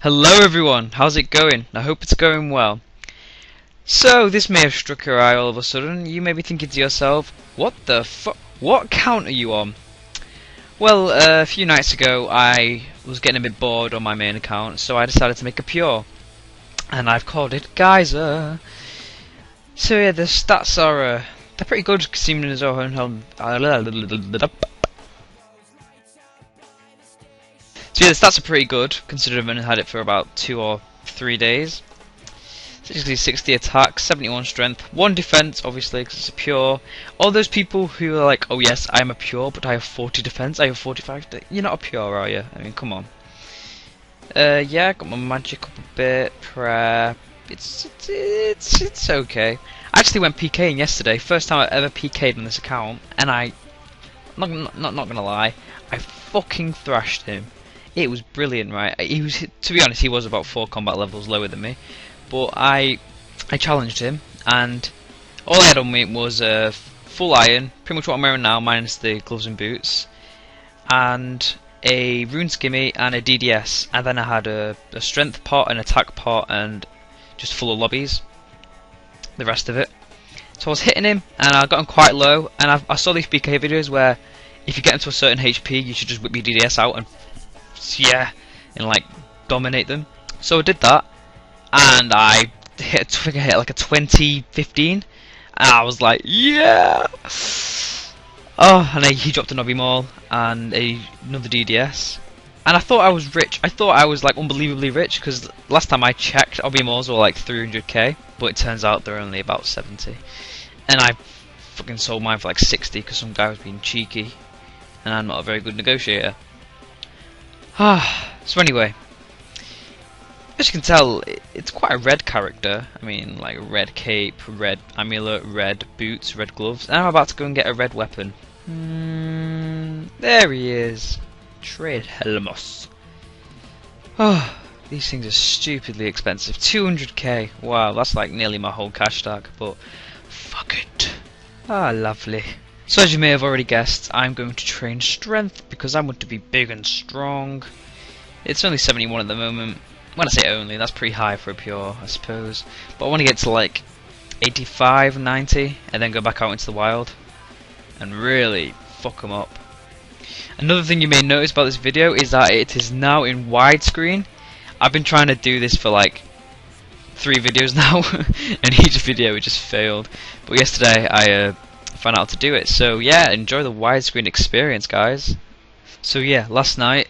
Hello everyone, how's it going? I hope it's going well. So, this may have struck your eye all of a sudden. You may be thinking to yourself, what the fuck? What account are you on? Well, a few nights ago I was getting a bit bored on my main account, so I decided to make a pure. And I've called it Geizer. So yeah, the stats are, they're pretty good, seeming as though So yeah, the stats are pretty good, considering I've only had it for about 2 or 3 days. Basically 60 attack, 71 strength, 1 defense, obviously, because it's a pure. All those people who are like, oh yes, I am a pure, but I have 40 defense, I have 45. You're not a pure, are you? I mean, come on. Yeah, I got my magic up a bit, prayer. It's okay. I actually went PKing yesterday, first time I ever PK'd on this account, and I'm not gonna lie, I fucking thrashed him. It was brilliant, right? He was, to be honest, he was about 4 combat levels lower than me, but I challenged him, and all I had on me was full iron, pretty much what I'm wearing now, minus the gloves and boots, and a rune skimmy and a DDS, and then I had a strength pot, an attack pot, and just full of lobbies. The rest of it. So I was hitting him, and I got him quite low, and I saw these BK videos where if you get him to a certain HP, you should just whip your DDS out and like dominate them. So I did that, and I hit like a 20-15, and I was like, yeah. Oh, and he dropped a Nobby Maul and another DDS, and I thought I was rich. I thought I was like unbelievably rich, because last time I checked, Nobby Mauls were like 300k, but it turns out they're only about 70, and I fucking sold mine for like 60 because some guy was being cheeky, and I'm not a very good negotiator. So anyway, as you can tell, it's quite a red character. I mean, like red cape, red amulet, red boots, red gloves, and I'm about to go and get a red weapon. There he is, Trade Helmos. Oh, these things are stupidly expensive. 200k. Wow, that's like nearly my whole cash stack. But fuck it. Ah, lovely. So as you may have already guessed, I'm going to train strength because I want to be big and strong. It's only 71 at the moment. When I say only, that's pretty high for a pure, I suppose. But I want to get to like 85, 90, and then go back out into the wild and really fuck them up. Another thing you may notice about this video is that it is now in widescreen. I've been trying to do this for like 3 videos now, and each video just failed. But yesterday I found out how to do it. So yeah, enjoy the widescreen experience, guys. So yeah, last night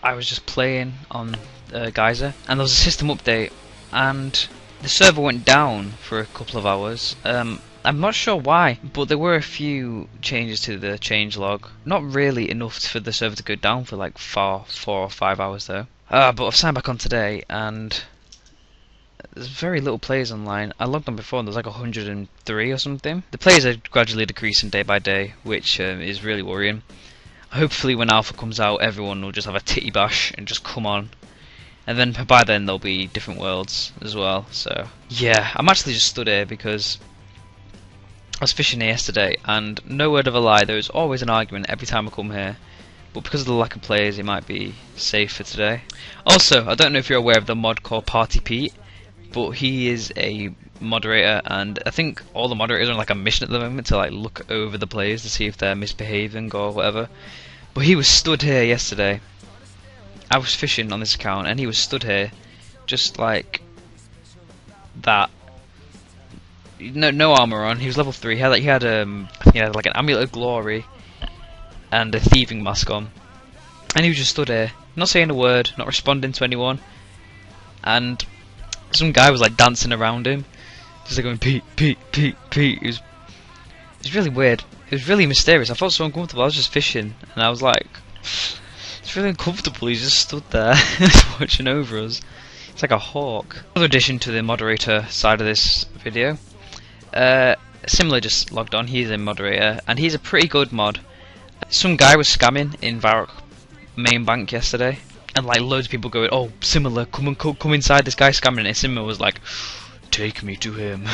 I was just playing on Geizer, and there was a system update, and the server went down for a couple of hours. I'm not sure why, but there were a few changes to the changelog. Not really enough for the server to go down for like 4 or 5 hours though. But I've signed back on today, and there's very little players online. I logged on before and there's like 103 or something. The players are gradually decreasing day by day, which is really worrying. Hopefully when Alpha comes out, everyone will just have a titty bash and just come on. And then by then there'll be different worlds as well. So yeah, I'm actually just stood here because I was fishing here yesterday, and no word of a lie, there is always an argument every time I come here. But because of the lack of players, it might be safe for today. Also, I don't know if you're aware of the mod called Party Pete, but he is a moderator, and I think all the moderators are on like a mission at the moment to like look over the players to see if they're misbehaving or whatever. But he was stood here yesterday. I was fishing on this account, and he was stood here just like that. No armor on. He was level 3. He had like an amulet of glory and a thieving mask on, and he was just stood here, not saying a word, not responding to anyone. And some guy was like dancing around him, just like going Pete, Pete, Pete, Pete. It was really weird. It was really mysterious. I felt so uncomfortable. I was just fishing, and I was like, it's really uncomfortable. He's just stood there watching over us. It's like a hawk. Another addition to the moderator side of this video. Similar just logged on. He's a moderator, and he's a pretty good mod. Some guy was scamming in Varrock main bank yesterday, and like loads of people going, oh, Similar, come inside, this guy's scamming, and Similar was like, take me to him.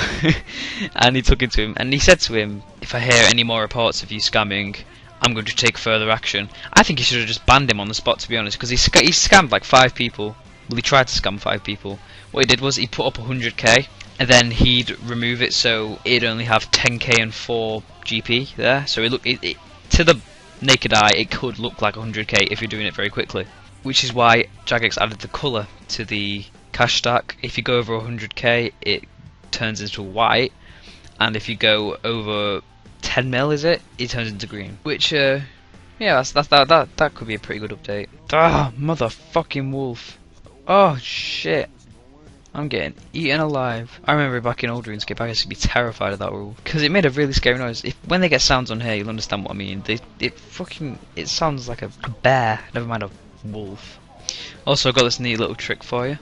And he took it to him, and he said to him, if I hear any more reports of you scamming, I'm going to take further action. I think he should have just banned him on the spot, to be honest, because he scammed like 5 people Well, he tried to scam 5 people. What he did was he put up 100k, and then he'd remove it so it'd only have 10k and 4 GP there. So to the naked eye, it could look like 100k if you're doing it very quickly. Which is why Jagex added the colour to the cash stack. If you go over 100k, it turns into white, and if you go over 10 mil, it turns into green. Which, yeah, that could be a pretty good update. Ah, motherfucking wolf! Oh shit! I'm getting eaten alive. I remember back in old RuneScape, I used to be terrified of that rule because it made a really scary noise. When they get sounds on here, you'll understand what I mean. It sounds like a bear. Never mind a wolf. Also, I've got this neat little trick for you.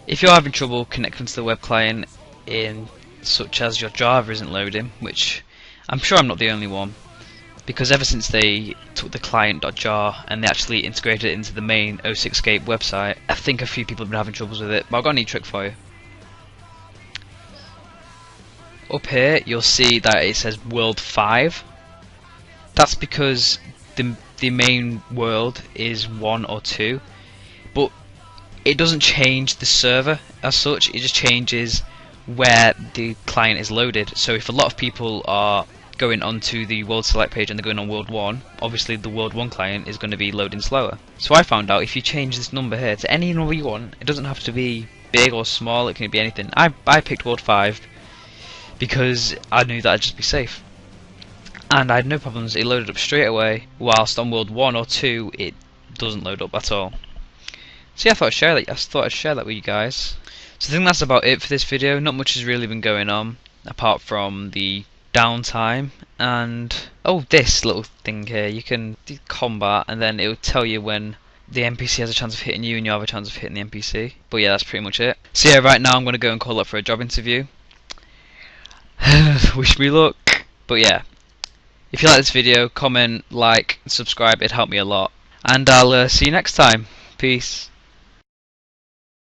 If you're having trouble connecting to the web client in such as your Java isn't loading, which I'm sure I'm not the only one, because ever since they took the client.jar and they actually integrated it into the main 06Scape website, I think a few people have been having troubles with it, but I've got a neat trick for you. Up here you'll see that it says world 5. That's because the main world is 1 or 2, but it doesn't change the server as such, it just changes where the client is loaded. So if a lot of people are going onto the world select page and they're going on world 1, obviously the world 1 client is going to be loading slower. So I found out if you change this number here to any number you want, it doesn't have to be big or small, it can be anything. I picked world 5 because I knew that I'd just be safe, and I had no problems. It loaded up straight away, whilst on world 1 or 2 it doesn't load up at all. So yeah, I thought I'd share that with you guys. So I think that's about it for this video. Not much has really been going on apart from the downtime and this little thing here. You can do combat and then it will tell you when the NPC has a chance of hitting you and you have a chance of hitting the NPC. But yeah, that's pretty much it. So yeah, right now I'm going to go and call up for a job interview. Wish me luck. But yeah, if you like this video, comment, like, subscribe, it'd help me a lot. And I'll see you next time. Peace.